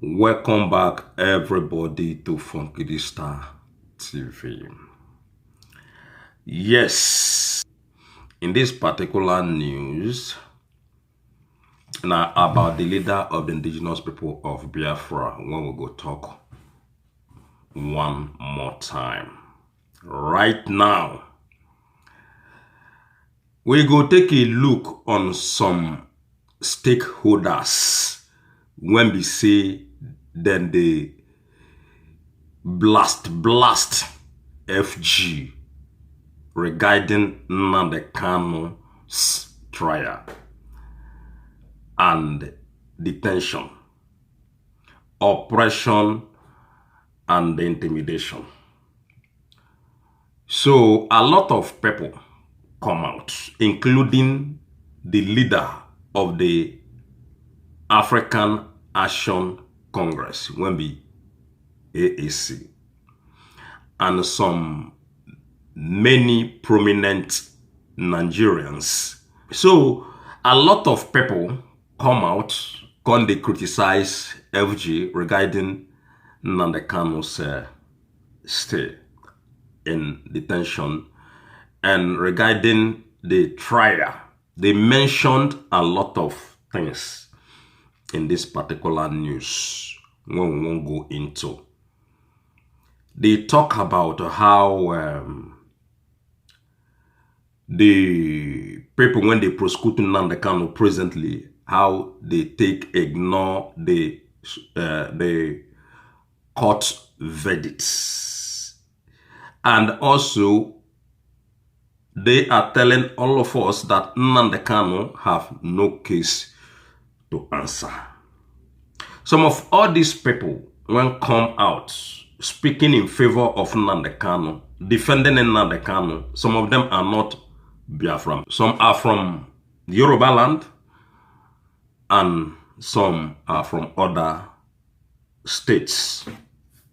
Welcome back, everybody, to Funky Star TV. Yes, in this particular news, now about the leader of the indigenous people of Biafra, when we go talk one more time. Right now, we go take a look on some stakeholders when we say then they blast FG regarding Nnamdi Kanu's trial and detention, oppression, and intimidation. So a lot of people come out, including the leader of the African Action Congress, when be AAC, and some many prominent Nigerians. So a lot of people come out, when they criticize FG regarding Nnamdi Kanu's stay in detention and regarding the trial. They mentioned a lot of things in this particular news when we won't go into. They talk about how the people, when they prosecute Nnamdi Kanu presently, how they ignore the court verdicts. And also, they are telling all of us that Nnamdi Kanu have no case to answer. Some of all these people, when come out speaking in favor of Nnamdi Kanu, defending Nnamdi Kanu, some of them are not Biafran. Some are from Yoruba land, and some are from other states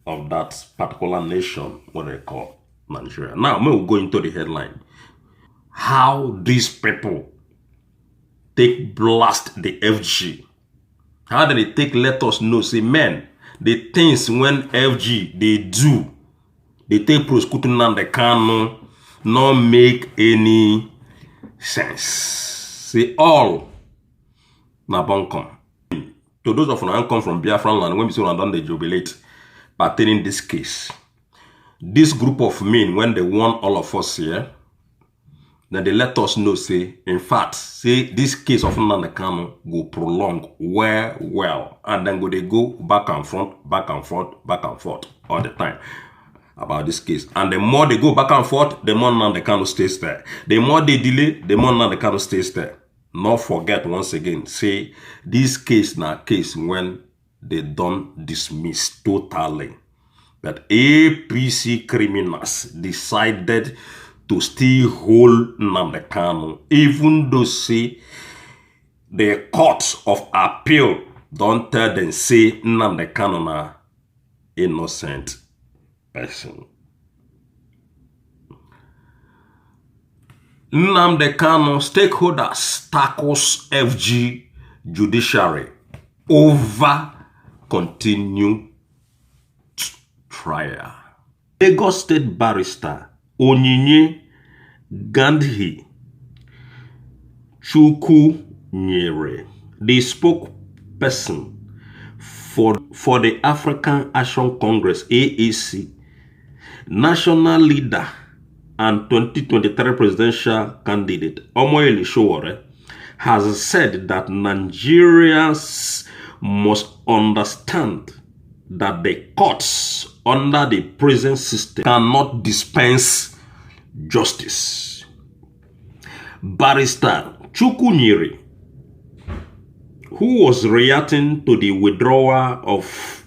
of that particular nation, what they call Nigeria. Now, we'll go into the headline. How these people take blast the FG. How do they take let us know, say, man, the things when FG they do, they take prosecuting Nnamdi Kanu, not make any sense. Say all na bunkum. To those of you who come from Biafran land, when we say done they jubilate pertaining this case. This group of men, when they want all of us here, then they let us know, say, in fact, say this case of Nnamdi Kanu go prolong well, and then they go back and forth all the time about this case. And the more they go back and forth, the more Nnamdi Kanu stays there. The more they delay, the more Nnamdi Kanu stays there. Not forget once again, say this case na case when they don't dismiss totally that APC criminals decided to still hold Nnamdi Kanu, even though say the court of appeal don't tell them say Nnamdi Kanu na innocent person. Nnamdi Kanu stakeholders tackles FG judiciary over continued trial. Lagos State barrister Onyinye Gandhi Chukwunyere, the spokesperson for the African Action Congress AAC, national leader and 2023 presidential candidate Omoyele Sowore, has said that Nigerians must understand that the courts under the prison system cannot dispense justice. Barrister Chukwunyere, who was reacting to the withdrawal of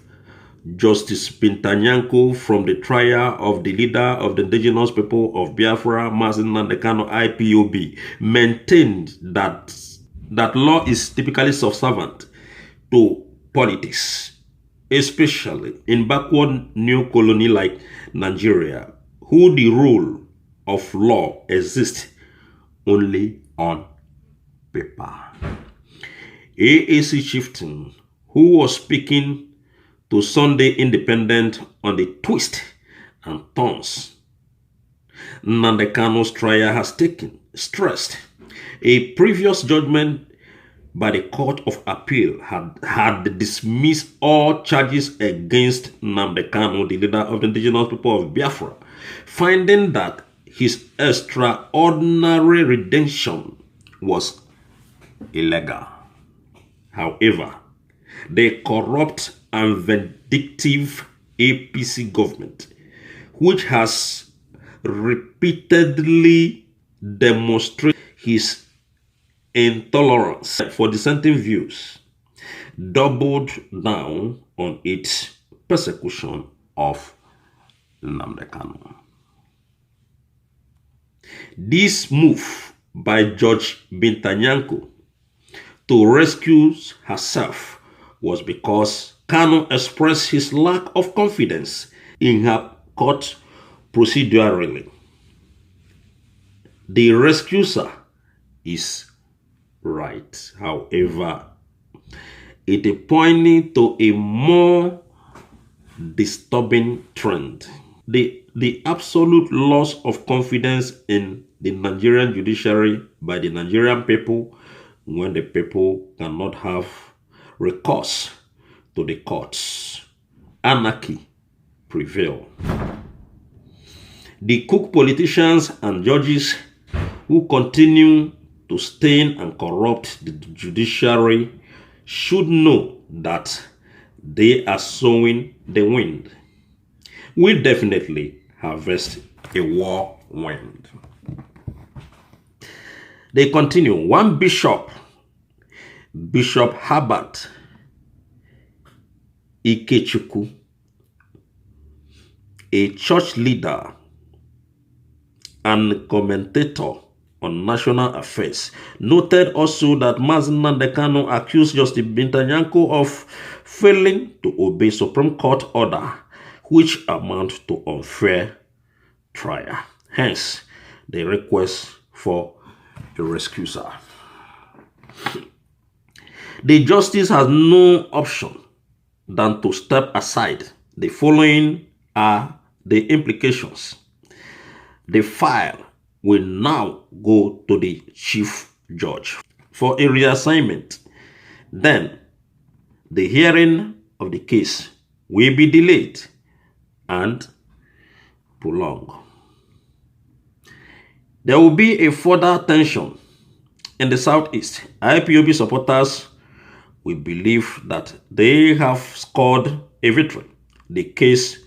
Justice Bintanyanko from the trial of the leader of the indigenous people of Biafra, Nnamdi Kanu IPOB, maintained that law is typically subservient to politics, especially in backward new colony like Nigeria, who the rule of law exists only on paper. AAC chieftain, who was speaking to Sunday Independent on the twist and turns Nnamdi Kanu's trial has taken, stressed. A previous judgment by the Court of Appeal had dismissed all charges against Nnamdi Kanu, the leader of the indigenous people of Biafra, finding that his extraordinary redemption was illegal. However, the corrupt and vindictive APC government, which has repeatedly demonstrated his intolerance for dissenting views, doubled down on its persecution of Nnamdi Kanu. This move by Judge Binta Nyako to rescue herself was because Kanu expressed his lack of confidence in her court procedurally. The rescuer is right. However, it is pointing to a more disturbing trend. The absolute loss of confidence in the Nigerian judiciary by the Nigerian people when the people cannot have recourse to the courts. Anarchy prevail. The crook politicians and judges who continue to stain and corrupt the judiciary should know that they are sowing the wind. We definitely harvest a war wind. They continue. One bishop, Bishop Herbert Ikechukwu, a church leader and commentator on national affairs, noted also that Nnamdi Kanu accused Justice Binta Nyako of failing to obey Supreme Court order, which amount to unfair trial. Hence, the request for a rescuer. The justice has no option than to step aside. The following are the implications. The file will now go to the chief judge for a reassignment. Then, the hearing of the case will be delayed and prolonged. There will be a further tension in the southeast. IPOB supporters will believe that they have scored a victory. The case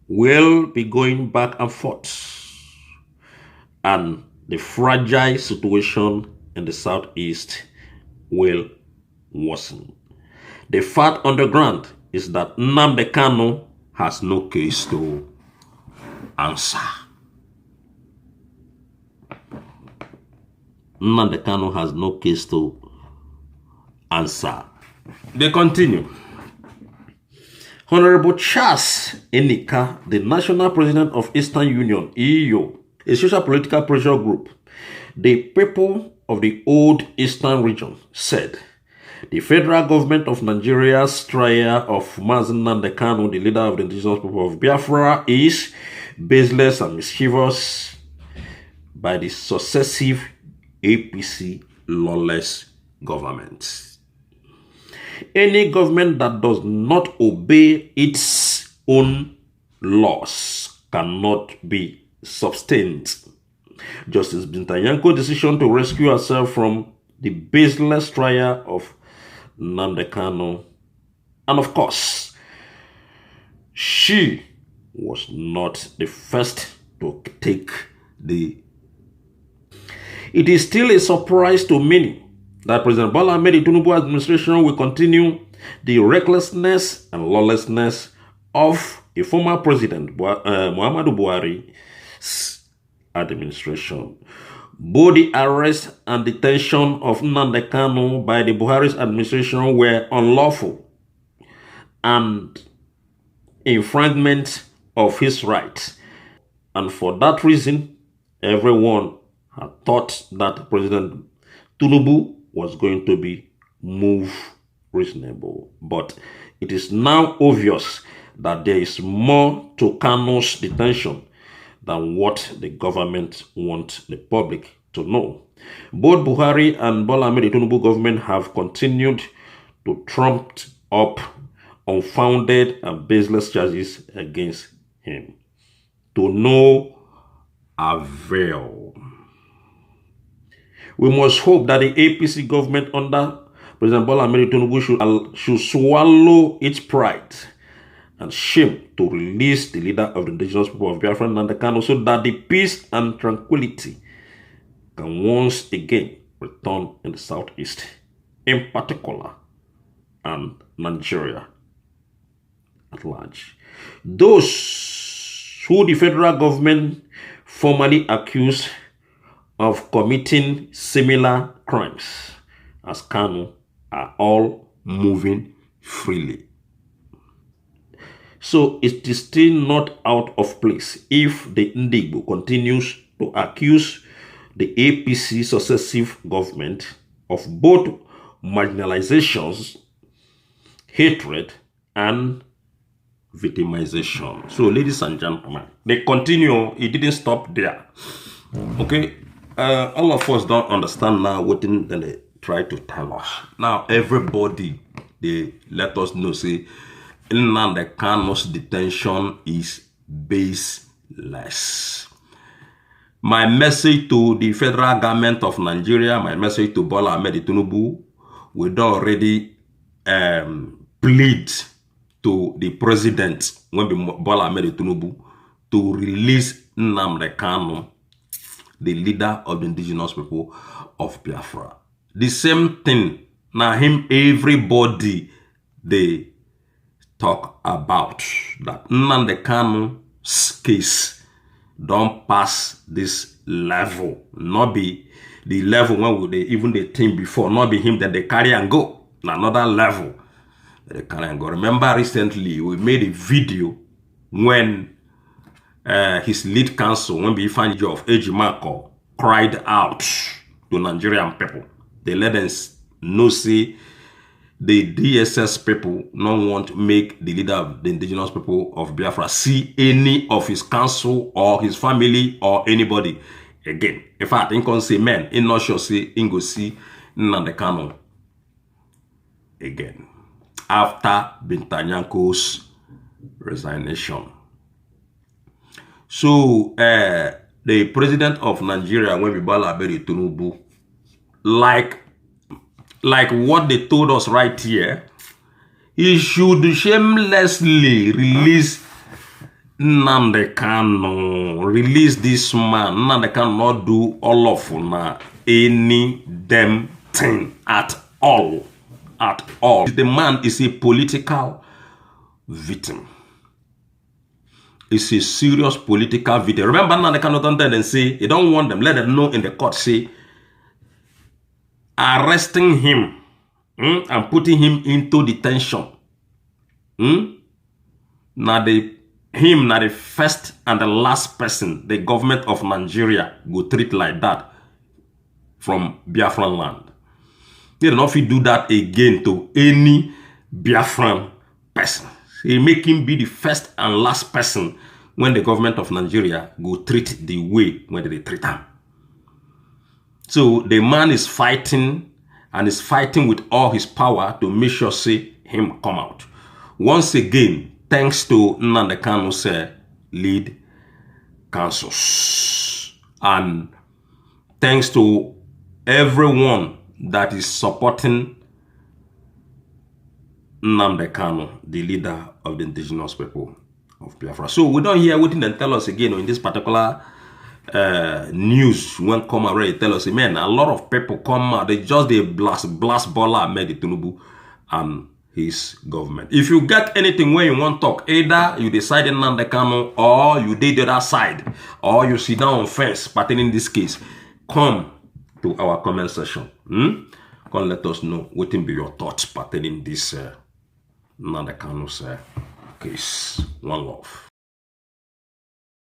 will be going back and forth, and the fragile situation in the southeast will worsen. The fact on the ground is that Nnamdi Kanu has no case to answer. Nnamdi Kanu has no case to answer. They continue. Honorable Charles Enika, the National President of Eastern Union, EU, a social political pressure group, the people of the old Eastern region, said the federal government of Nigeria's trial of Nnamdi Kanu, the leader of the indigenous people of Biafra, is baseless and mischievous by the successive APC lawless governments. Any government that does not obey its own laws cannot be sustained. Justice Binta Nyanko's decision to rescue herself from the baseless trial of Nnamdi Kanu, and of course, she was not the first to take the. It is still a surprise to many that President Bola Ahmed Tinubu administration will continue the recklessness and lawlessness of a former president, Muhammadu Buhari's administration. Both the arrest and detention of Nnamdi Kanu by the Buhari's administration were unlawful and infringement of his rights. And for that reason, everyone had thought that President Tinubu was going to be moved reasonable. But It is now obvious that there is more to Kanu's detention than what the government wants the public to know. Both Buhari and Bola Ahmed Tinubu government have continued to trump up unfounded and baseless charges against him, to no avail. We must hope that the APC government under President Bola Ahmed Tinubu should swallow its pride and shame to release the leader of the indigenous people of Biafra, Nnamdi Kanu, so that the peace and tranquility can once again return in the southeast, in particular, and Nigeria at large. Those who the federal government formally accused of committing similar crimes as Kanu are all moving freely. So it is still not out of place if the Ndigbo continues to accuse the APC successive government of both marginalizations, hatred, and victimization. So, ladies and gentlemen, they continue. It didn't stop there. Okay, all of us don't understand now what they try to tell us. Now, everybody, they let us know, say, Nnamdi Kanu's detention is baseless. My message to the federal government of Nigeria, my message to Bola Ahmed Tinubu, we don't already plead to the president, when Bola Ahmed Tinubu, to release Nnamdi Kanu, the leader of the indigenous people of Biafra. The same thing, now him, everybody, they talk about that Nnamdi Kanu's case don't pass this level, not be the level when even the team before, not be him that they carry and go, another level they carry and go. Remember recently we made a video when his lead counsel, when we find of Ejimako, cried out to Nigerian people. They let them know, say the DSS people don't want to make the leader of the indigenous people of Biafra see any of his council or his family or anybody again. In fact, in can say, man, in not sure say in go see Nnamdi Kanu again after Bintanyanko's resignation. So the president of Nigeria, when we Bola Ahmed Tinubu, like what they told us right here, he should shamelessly release Nnamdi Kanu, release this man. Nnamdi Kanu not do all of any damn thing at all. At all. The man is a political victim. It's a serious political victim. Remember, Nnamdi Kanu don't tell them, say, they don't want them, let them know in the court, say, arresting him and putting him into detention. Now him not the first and the last person the government of Nigeria go treat like that from Biafran land. They don't fit do that again to any Biafran person. They make him be the first and last person when the government of Nigeria go treat the way when they treat him. So the man is fighting and is fighting with all his power to make sure say him come out. Once again, thanks to Nnamdi Kanu's lead counsels, and thanks to everyone that is supporting Nnamdi Kanu, the leader of the indigenous people of Biafra. So we don't hear what they tell us again in this particular news when come already tell us, man, a lot of people come out, they just they blast Bola Ahmed Tinubu and his government. If you get anything where you want to talk, either you decide in Nnamdi Kanu or you did the other side, or you sit down on fence pertaining this case, come to our comment section. Come let us know what will be your thoughts pertaining this Nnamdi Kanu's case. One love.